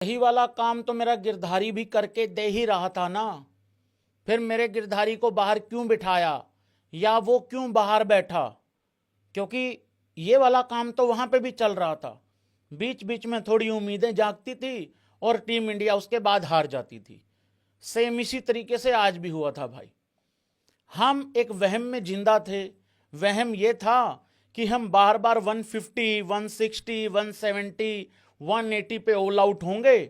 यही वाला काम तो मेरा गिरधारी भी करके दे ही रहा था ना। फिर मेरे गिरधारी को बाहर क्यों बिठाया, या वो क्यों बाहर बैठा? क्योंकि ये वाला काम तो वहां पे भी चल रहा था। बीच बीच में थोड़ी उम्मीदें जागती थी और टीम इंडिया उसके बाद हार जाती थी। सेम इसी तरीके से आज भी हुआ था भाई। हम एक वहम में जिंदा थे। वहम ये था कि हम बार बार 150, 160, 170, 180 पे ऑल आउट होंगे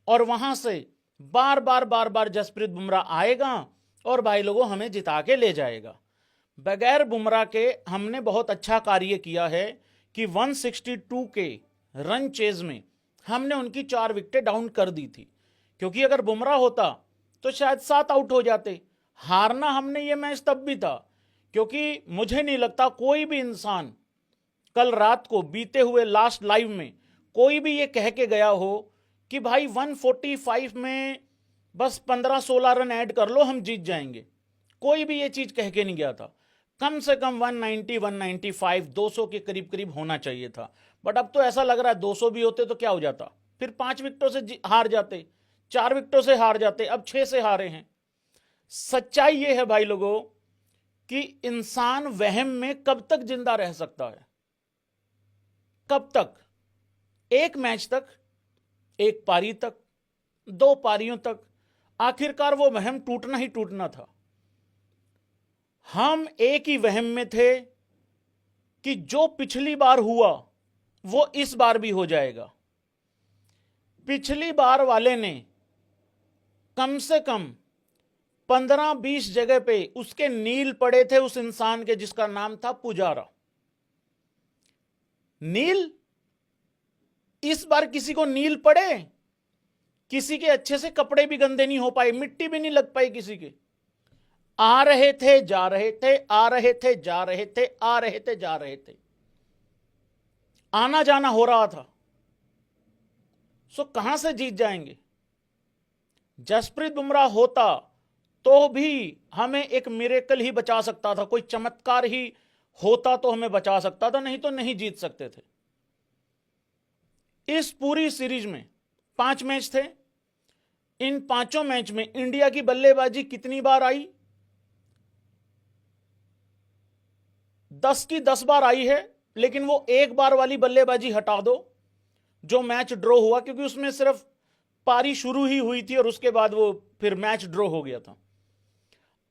और वहां से बार बार जसप्रीत बुमराह आएगा और भाई लोगों हमें जिता के ले जाएगा। बगैर बुमराह के हमने बहुत अच्छा कार्य किया है कि 162 के रन चेज में हमने उनकी 4 विकेटें डाउन कर दी थी। क्योंकि अगर बुमराह होता तो शायद 7 आउट हो जाते। हारना हमने ये मैच तब भी था, क्योंकि मुझे नहीं लगता कोई भी इंसान कल रात को बीते हुए लास्ट लाइव में कोई भी ये कह के गया हो कि भाई 145 में बस 15-16 रन ऐड कर लो हम जीत जाएंगे। कोई भी ये चीज कह के नहीं गया था। कम से कम 190, 195, 200 के करीब करीब होना चाहिए था। बट अब तो ऐसा लग रहा है 200 भी होते तो क्या हो जाता, फिर 5 विकेटों से हार जाते, 4 विकेटों से हार जाते, अब 6 से हारे हैं। सच्चाई ये है भाई लोगों कि इंसान वहम में कब तक जिंदा रह सकता है? कब तक? एक मैच तक, एक पारी तक, 2 पारियों तक। आखिरकार वो वहम टूटना ही टूटना था। हम एक ही वहम में थे कि जो पिछली बार हुआ वो इस बार भी हो जाएगा। पिछली बार वाले ने कम से कम 15-20 जगह पे उसके नील पड़े थे उस इंसान के जिसका नाम था पुजारा। नील इस बार किसी को नील पड़े? किसी के अच्छे से कपड़े भी गंदे नहीं हो पाए, मिट्टी भी नहीं लग पाई किसी के। आ रहे थे जा रहे थे, आ रहे थे जा रहे थे, आ रहे थे जा रहे थे, आना जाना हो रहा था। सो कहां से जीत जाएंगे? जसप्रीत बुमराह होता तो भी हमें एक मिरेकल ही बचा सकता था, कोई चमत्कार ही होता तो हमें बचा सकता था, नहीं तो नहीं जीत सकते थे। इस पूरी सीरीज में 5 मैच थे। इन 5 मैच में इंडिया की बल्लेबाजी कितनी बार आई? 10 की 10 बार आई है। लेकिन वो एक बार वाली बल्लेबाजी हटा दो जो मैच ड्रॉ हुआ, क्योंकि उसमें सिर्फ पारी शुरू ही हुई थी और उसके बाद वो फिर मैच ड्रॉ हो गया था।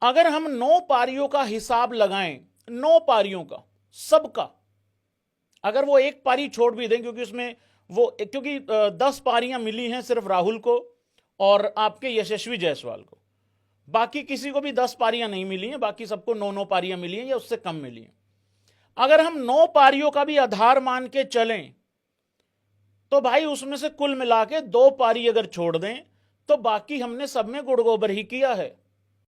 अगर हम 9 पारियों का हिसाब लगाएं, 9 पारियों का सबका, अगर वो एक पारी छोड़ भी दें, क्योंकि उसमें वो क्योंकि 10 पारियां मिली हैं सिर्फ राहुल को और आपके यशस्वी जायसवाल को, बाकी किसी को भी 10 पारियां नहीं मिली हैं, बाकी सबको 9-9 पारियां मिली हैं या उससे कम मिली हैं। अगर हम 9 पारियों का भी आधार मान के चलें तो भाई उसमें से कुल मिला के 2 पारी अगर छोड़ दें तो बाकी हमने सब में गुड़ गोबर ही किया है।